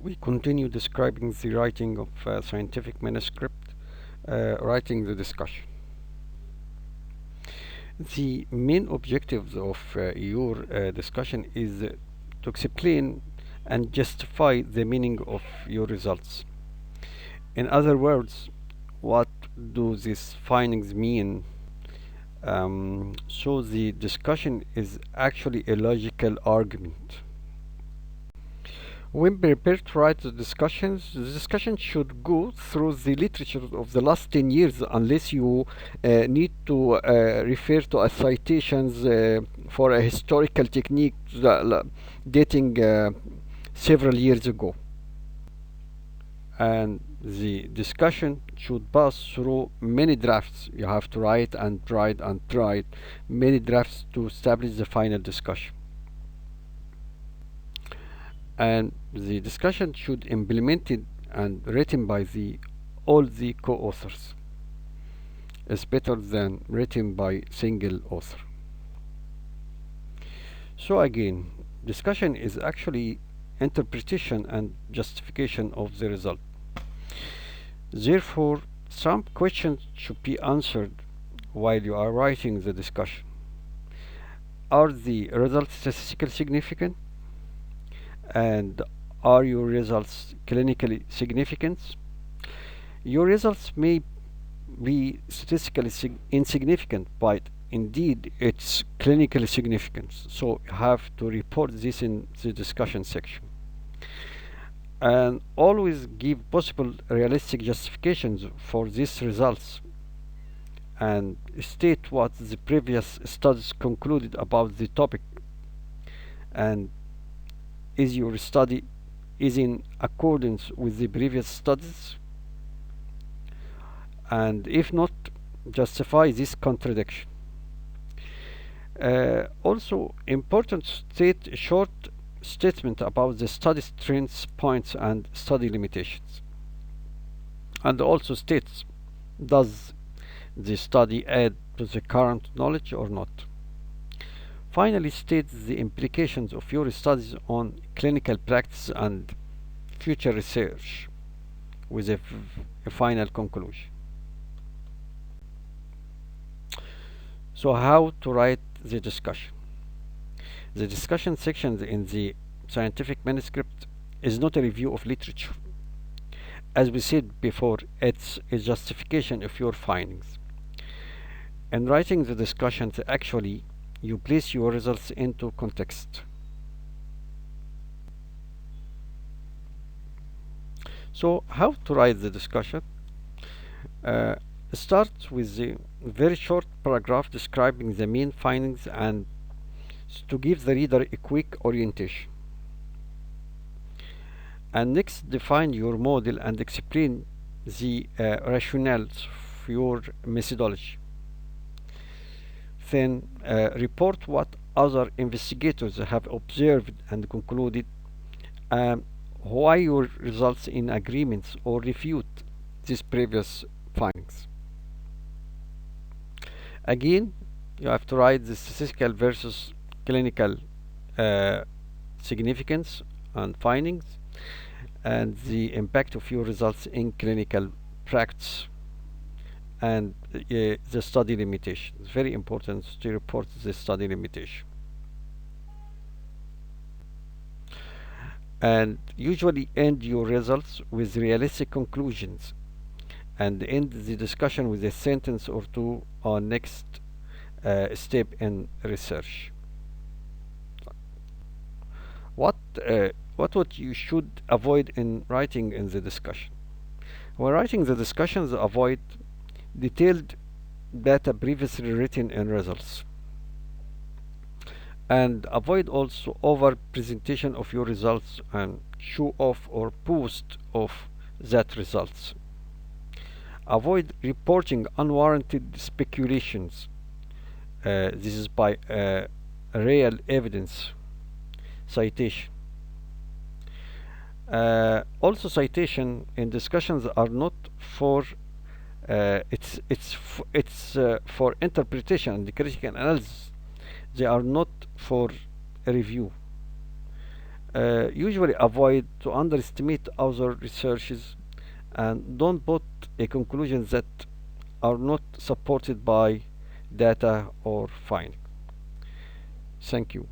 We continue describing the writing of scientific manuscript, writing the discussion. The main objectives of your discussion is to explain and justify the meaning of your results. In other words, what do these findings mean? So the discussion is actually a logical argument. When prepared to write the discussion should go through the literature of the last 10 years unless you need to refer to a citations for a historical technique dating several years ago. And the discussion should pass through many drafts. You have to write and write and write many drafts to establish the final discussion. And the discussion should be implemented and written by all the co-authors. It's better than written by single author. So again, discussion is actually interpretation and justification of the result. Therefore, some questions should be answered while you are writing the discussion. Are the results statistically significant? And are your results clinically significant? Your results may be statistically insignificant, but indeed it's clinically significant. So you have to report this in the discussion section. And always give possible realistic justifications for these results and state what the previous studies concluded about the topic, and is your study is in accordance with the previous studies, and if not, justify this contradiction. Also important to state a short statement about the study strengths, points and study limitations, and also states does the study add to the current knowledge or not. Finally, states the implications of your studies on clinical practice and future research with a final conclusion. So how to write the discussion? The discussion section in the scientific manuscript is not a review of literature. As we said before, it's a justification of your findings. In writing the discussions, actually, you place your results into context. So, how to write the discussion? Start with a very short paragraph describing the main findings and to give the reader a quick orientation. And next, define your model and explain the rationales for your methodology. Then report what other investigators have observed and concluded, why your results in agreements or refute these previous findings. Again, you have to write the statistical versus clinical significance and findings, and the impact of your results in clinical practice, and the study limitation. It's very important to report the study limitation. And usually end your results with realistic conclusions and end the discussion with a sentence or two on next step in research. What you should avoid in writing in the discussion? When writing the discussions, avoid detailed data previously written in results, and avoid also over presentation of your results and show off or boast of that results. Avoid reporting unwarranted speculations. This is by real evidence citation. Also, citation in discussions are not for it's for interpretation and critical analysis. They are not for a review. Usually avoid to underestimate other researches and don't put a conclusion that are not supported by data or findings. Thank you.